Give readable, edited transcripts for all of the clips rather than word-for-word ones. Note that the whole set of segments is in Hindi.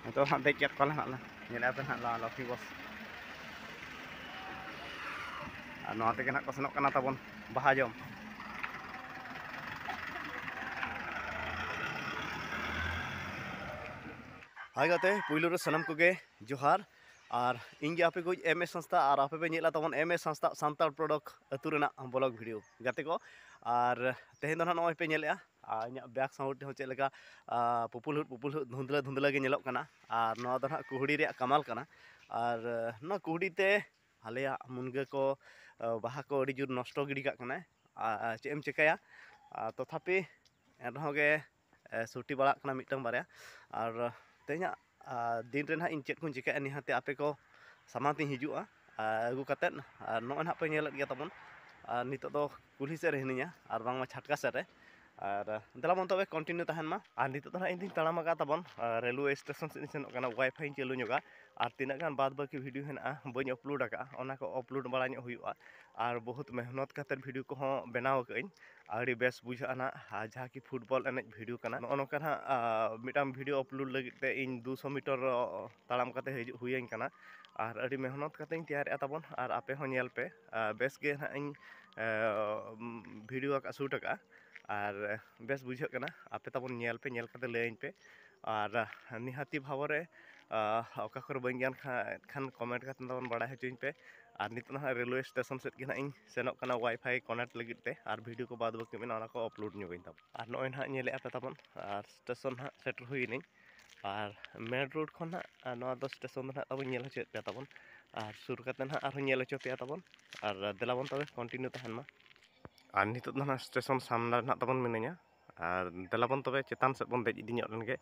Itu hak dek ket kolah hak lah. Nyela pen hak la Lucky Boss. Nᱚᱣᱟ ᱛᱮᱜᱮ ᱱᱟᱜ ᱠᱚ ᱥᱮᱱᱚᱜ ᱠᱟᱱᱟ ᱛᱟᱵᱚᱱ ᱵᱟᱦᱟ ᱡᱚᱢ᱾ हाय गाते पुइलो रे सनम कोगे जोहार और इंगे आपे को एम ए संस्था और आपे पे नेला तबन एम ए संस्था Santal product अतु Raina blog video गाते को और तेहेन दो नय पे नेले इᱧᱟᱹᱜ बैक साउंड हो चेक लेका पुपुल धुंधला धुंधला गे नेलोक कना और नवा दो ना कुहड़ी रे कमाल कना और न कुहड़ी ते हालेया मुनगे को बाहा को अड़ी जुर नष्ट गिडी काक कना चे एम चिकाया तथापि एनहोगे सुटी बाड़ा कना मिटन बारे और तेना दिन रे ना इन चेक को चिका निहाते आपे को सामान तीन हिजुआ अगु कते नय ना पे नेलत गया तबन नितो दो कुल्ही से रहनिया और बांग मा छटका से रे और दलाबन तबे कंटिन्यू तहन मा और नितो दो इन दिन तड़ामा तबन रेलवे स्टेशन से सेनोक कना वाईफाई चालू ñoगा और तीना गान बाद बाकी वीडियो हेना बई अपलोड आका ओना को अपलोड बड़ा ᱧᱚᱜ हुआ और बहुत मेहनत कते वीडियो को बनाव कइन आड़ी बेस बुझा ना जहाँ की फुटबॉल एने वीडियो कना नोका ना मिटाम वीडियो अपलोड लगित ते इन 200 मीटर ताड़ाम कते हिजु हुयन कना और अड़ी मेहनत कते तैयार तबन और आपे हो नेल पे बेस गे ना इन वीडियो का शूट का और बेस बुझे कना आपे तबन नेल पे नेल कते लेइन पे और निहाती भाव रे ओका कर बन ज्ञान खान कमेंट कते तबन बड़ा हचुइन पे और नित ना रेलवे स्टेशन से ना इन सेनोक कना वाईफाई कनेक्ट लगित ते और वीडियो को बाद बाकी में को अपलोड ñoगइन तब और नय ना नेले आपे तबन और स्टेशन ना सेटर हुइनी और मेन रोड खन ना दो स्टेशन ना तब नेल हचेत पे तबन और सुर कते ना और नेल हचो पे तबन और देलाबन तबे कंटिन्यू तहन मा और नित ना स्टेशन सामना ना तबन मिनኛ और देलाबन तबे चेतान से बन देज इदी ñok len गे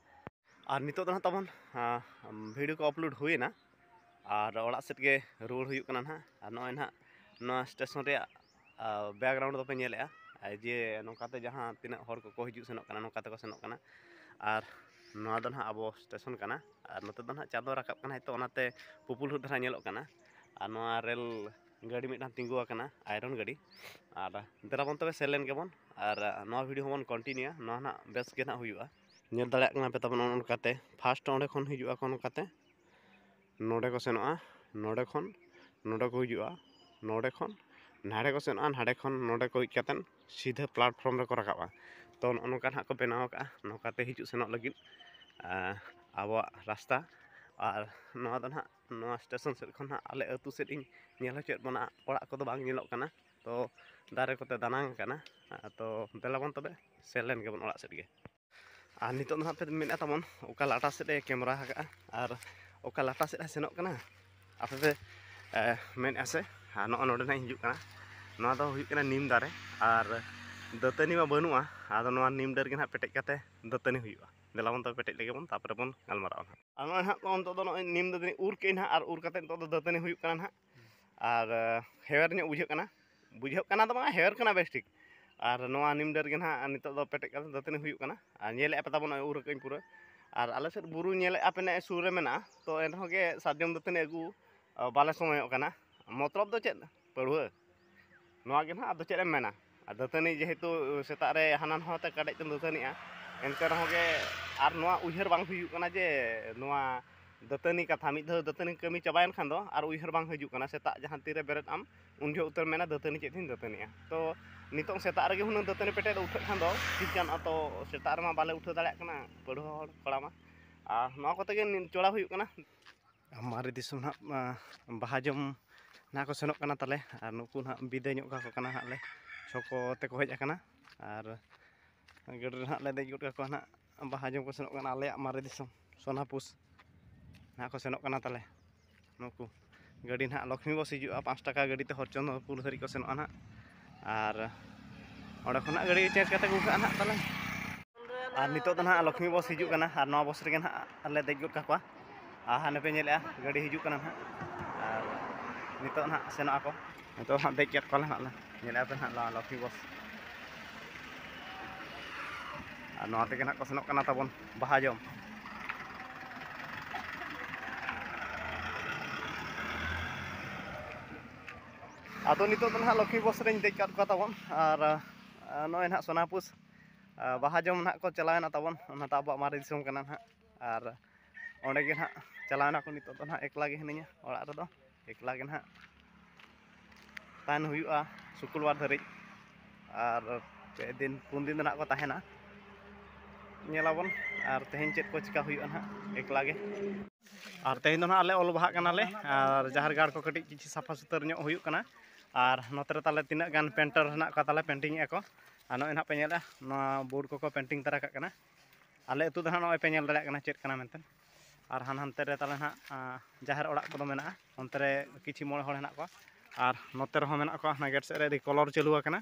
और नित ना तबन वीडियो को अपलोड हुइना और ओड़ा सेट गे रुवाड़ हुयुक कना ना और नय ना ना स्टेशन रे बैकग्राउंड दोपे नेलेआ जे नोकाते जहाँ तिना हर को हिजु सेनोक कना नोकाते को सेनोक कना और नोआ दो ना अब स्टेशन कना और नोते दो ना चाँदो राकाब कना तो ओनाते पुपुल धरा नेलोक कना और नोआ रेल गाड़ी मिटान तिंगुआ कना आयरन गाड़ी और देलाबन तबे सेलेन गेबन और नोआ वीडियो होबन कंटिन्यू नोआ ना बेस गे ना हुयुआ नेल दाड़े कना पे तबन ओनकाते फास्ट ओंडे खन हिजुआ कोन काते नोडे को सेनोआ नोडे खन नोडे को हिजुआ नोडे खन नाड़े को सेनोआ नाड़े खन नोडे को हिजकतन सीधे प्लेटफॉर्म रे को राकाबा तो नोका ना को बनाव का नोकाते हिजु सेनोक लगिन अब रास्ता और नोआ दो ना नोआ स्टेशन से खन आले अतु से इन नेल हचेत बना ओड़ा को दो बांग नेलोक कना तो दारे कोते दानांग कना तो देलाबन तबे सेलेन गेबन ओड़ा सेट गे और नितो ना पे मेना तबन ओका लाटा से कैमरा हका और ओका लाटा से सेनोक कना आपे पे मेन आसे नो नोडे ना हिजु कना नोआ दो हुयुक कना नीम दारे और दतनी मा बनुआ आदो नोआ नीम डर गे ना पेटेज कते दतनी हुयुआ देलाबन तबे पेटेज लेगे बन तापरे बन गालमाराव और नोआ ना तो दो नीम दतनी उर के ना और उर कते तो दतनी हुयुक कना ना और हेवर ᱧᱚᱜ बुझाव कना तो बा हेवर कना बेस ठीक और नोआ नीम डर गे ना नितो दो पेटेज कते दतनी हुयुक कना और नेले पे तबन उर कइन पूरा और आले सेट बुरु नेले आपने सुर रे मेना तो एनहो गे साजम दतनी अगु बाले समयक कना मतलब दो चेत पड़ुआ नोआ गे ना आदो चेत एम मेना दतनी जेहेतु सेता रे हाना नहोते काडेज तम दतनीआ एनते रहो गे और नोआ उइहर बांग हुयुक कना जे नोआ दतनी कथा मिद ध दतनी कमी चाबायन खान दो और उइहर बांग हिजुक कना सेता जहां तीरे बेरेद आम उन जो उतर मेना दतनी चेत थिन दतनीआ तो नितों सेता रे हुन दतनी पेटेद उठ खान दो ठीक जान तो सेता रे मा बाले उठ दाड़े कना पड़ुआ हर कड़ा मा आ नोआ कोते गे चोड़ा हुयुक कना मारे दिसम ना बाहा जम ना को सेनोक कना ताले और नुकु ना बिदे ñok का को कना हाले छको ते को हेज कना और गड़ ना ले देज गुट का ना बाहा जम को सेनोक कना आले मारे दिसम सोनापुस ना को सेनोक कना ताले नुकु गाड़ी ना लक्ष्मी बस हिजुआ 5 टाका गाड़ी ते हरचंदपुर धरी को सेनोक ना और ओडे खना गाड़ी चेंज कते को ना ताले और नितो ना लक्ष्मी बस हिजु कना और नवा बस रे ना आले देज गुट का हाने पे नेले गाड़ी हिजु कना और नितो ना सेनो ako नितो ना देज केट कोला ना नेले पे ना लक्ष्मी बस और नवा ते ना को सेनो कना तबन बाहा जम आदो नितो ना लक्ष्मी बस रे देज काट को तबन और नय ना सोनापुस बाहा जम ना को चलायना तबन ना ता अब मारे दिसम कना ना और onde ge nah chalana ko nito do nah ekla ge hinanya orak redo ekla ge nah tahan huyuga sukulwar dhari ar pe din pun din nak ko tahena nyelabon ar tehin chet ko chika huyuga nah ekla ge ar tehin do nah ale ol bahag kana le ar jahar gar ko kati kichi safa sutar nyok huyug kana ar notere tale tinak gan painter nak ka tale painting e ko ano en ha pe nyela no board ko painting tara kak kana ale tu do nah no pe nyel dale kana chet kana menten ar han hante re tale nah jahar orak ko do mena ontere kichi mole hor henak ko ar notere ho menak ko na gate set re color chalu akana